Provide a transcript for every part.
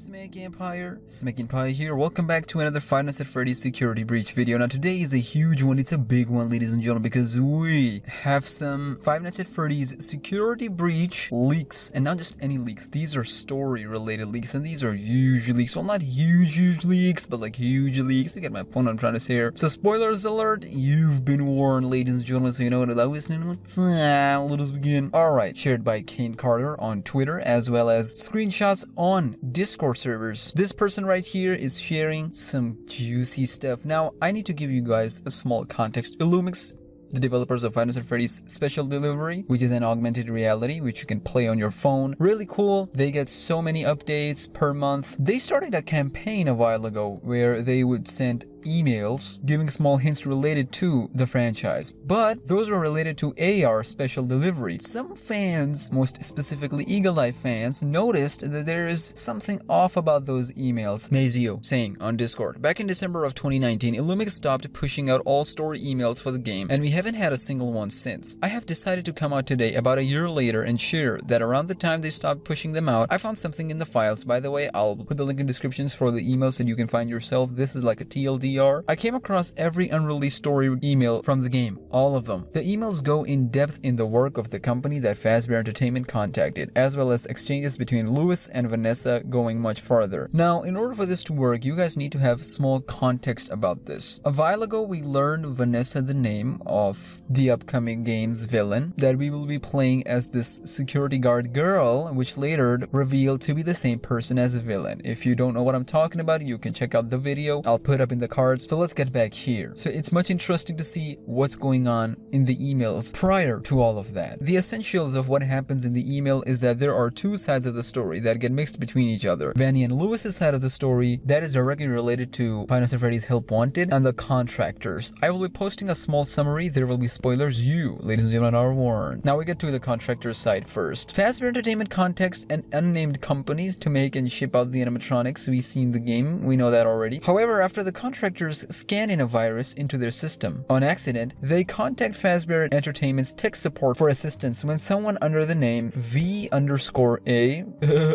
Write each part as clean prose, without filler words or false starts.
SmackNPie here. Welcome back to another Five Nights at Freddy's Security Breach video. Now today is a huge one, it's a big one, ladies and gentlemen, because we have some Five Nights at Freddy's Security Breach leaks, and not just any leaks. These are story related leaks, and these are huge leaks. Well, not huge leaks, but like huge leaks. You get my point I'm trying to say here. So spoilers alert, you've been warned, ladies and gentlemen, so you know what I was saying. Let us begin. Alright, shared by Kane Carter on Twitter, as well as screenshots on Discord servers. This person right here is sharing some juicy stuff. Now, I need to give you guys a small context. Illumix, the developers of Five Nights at Freddy's Special Delivery, which is an augmented reality which you can play on your phone. Really cool. They get so many updates per month. They started a campaign a while ago where they would send emails giving small hints related to the franchise, but those were related to AR Special Delivery. Some fans, most specifically Eagle Eye fans, noticed that there is something off about those emails. Mazio saying on Discord, back in December of 2019, Illumix stopped pushing out all story emails for the game, and we haven't had a single one since. I have decided to come out today about a year later and share that around the time they stopped pushing them out, I found something in the files. By the way, I'll put the link in descriptions for the emails that you can find yourself. This is like a TLDR. I came across every unreleased story email from the game, all of them. The emails go in depth in the work of the company that Fazbear Entertainment contacted, as well as exchanges between Lewis and Vanessa going much farther. Now, in order for this to work, you guys need to have small context about this. A while ago, we learned Vanessa the name of the upcoming game's villain, that we will be playing as this security guard girl, which later revealed to be the same person as the villain. If you don't know what I'm talking about, you can check out the video I'll put up in the cards. So let's get back here. So it's much interesting to see what's going on in the emails prior to all of that. The essentials of what happens in the email is that there are two sides of the story that get mixed between each other. Vanny and Lewis's side of the story that is directly related to Five Nights at Freddy's Help Wanted and the contractors. I will be posting a small summary. There will be spoilers. You, ladies and gentlemen, are warned. Now we get to the contractors side first. Fazbear Entertainment contacts an unnamed company to make and ship out the animatronics we see in the game. We know that already. However, after the contractors scan in a virus into their system, on accident, they contact Fazbear Entertainment's tech support for assistance when someone under the name V_A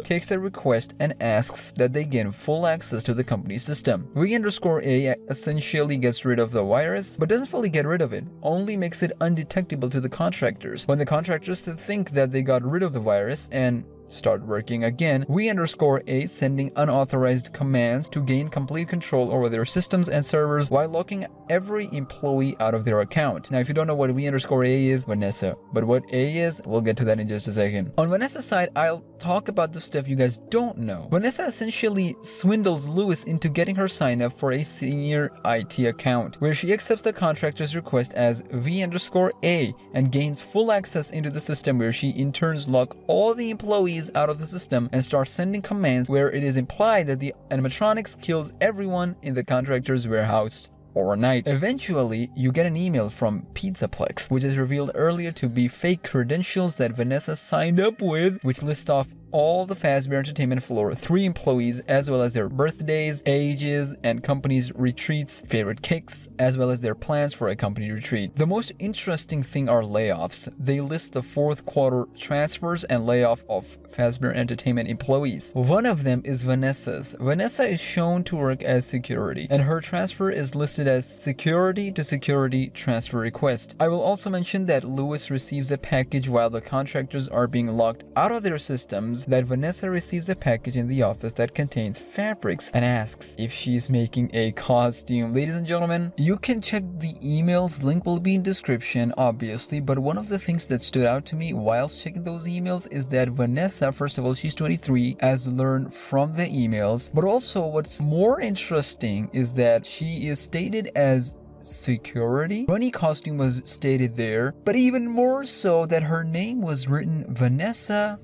takes a request and asks that they gain full access to the company's system. V_A essentially gets rid of the virus, but doesn't fully get rid of it, only makes it undetectable to the contractors. When the contractors think that they got rid of the virus and start working again, V_A sending unauthorized commands to gain complete control over their systems and servers while locking every employee out of their account. Now, if you don't know what V_A is, Vanessa. But what A is, we'll get to that in just a second. On Vanessa's side, I'll talk about the stuff you guys don't know. Vanessa essentially swindles Lewis into getting her sign up for a senior IT account, where she accepts the contractor's request as V_A and gains full access into the system, where she in turns lock all the employees out of the system and starts sending commands where it is implied that the animatronics kills everyone in the contractor's warehouse overnight. Eventually, you get an email from Pizzaplex, which is revealed earlier to be fake credentials that Vanessa signed up with, which list off all the Fazbear Entertainment floor 3 employees, as well as their birthdays, ages, and company's retreats, favorite kicks, as well as their plans for a company retreat. The most interesting thing are layoffs. They list the 4th quarter transfers and layoff of Fazbear Entertainment employees. One of them is Vanessa's. Vanessa is shown to work as security, and her transfer is listed as security to security transfer request. I will also mention that Lewis receives a package while the contractors are being locked out of their systems, that Vanessa receives a package in the office that contains fabrics and asks if she's making a costume. Ladies and gentlemen, you can check the emails, link will be in description obviously, but one of the things that stood out to me whilst checking those emails is that Vanessa, first of all, she's 23, as learned from the emails, but also what's more interesting is that she is stated as security. Bunny costume was stated there, but even more so that her name was written Vanessa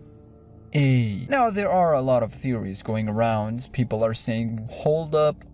A. Now, there are a lot of theories going around. People are saying, hold up,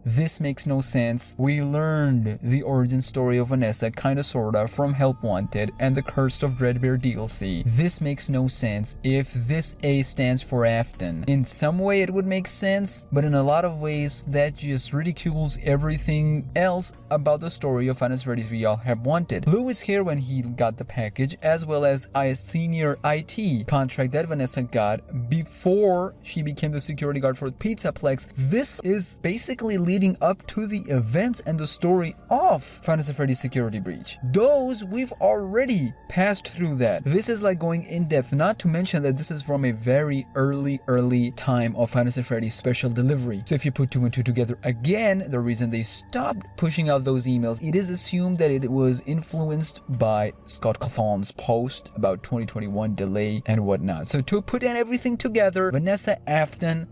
this makes no sense. We learned the origin story of Vanessa kinda sorta from Help Wanted and the Curse of Dreadbear DLC. This makes no sense. If this A stands for Afton, in some way it would make sense, but in a lot of ways that just ridicules everything else about the story of Five Nights at Freddy's VR Help Wanted. Lou is here when he got the package, as well as a senior IT contract that Vanessa got before she became the security guard for Pizzaplex. This is basically leading up to the events and the story of Five Nights at Freddy's Security Breach. Those, we've already passed through that. This is like going in depth, not to mention that this is from a very early time of Five Nights at Freddy's special delivery. So if you put two and two together again, the reason they stopped pushing out those emails, it is assumed that it was influenced by Scott Cawthon's post about 2021 delay and whatnot. So to put in everything together, Vanessa Afton,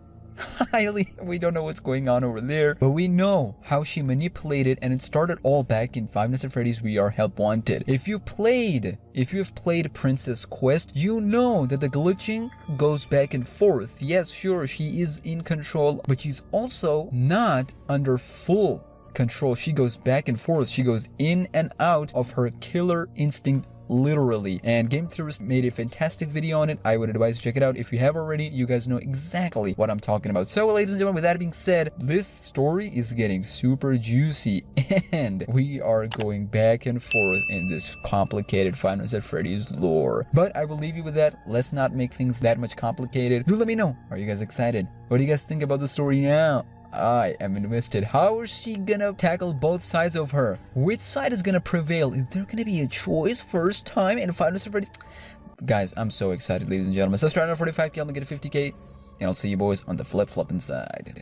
we don't know what's going on over there, but we know how she manipulated, and it started all back in Five Nights at Freddy's VR Help Wanted. If you have played Princess Quest, you know that the glitching goes back and forth. Yes, sure, she is in control, but she's also not under full control. She goes back and forth. She goes in and out of her killer instinct, literally. And Game Theorist made a fantastic video on it. I would advise to check it out. If you have already, you guys know exactly what I'm talking about. So ladies and gentlemen, with that being said, this story is getting super juicy, and we are going back and forth in this complicated Five Nights at Freddy's lore. But I will leave you with that. Let's not make things that much complicated. Do let me know. Are you guys excited? What do you guys think about the story now? I am invested. How is she gonna tackle both sides of her? Which side is gonna prevail? Is there gonna be a choice first time in Five Nights at Freddy's? Guys, I'm so excited, ladies and gentlemen. Subscribe to 45K, I'm gonna get a 50K, and I'll see you boys on the flip-flop inside.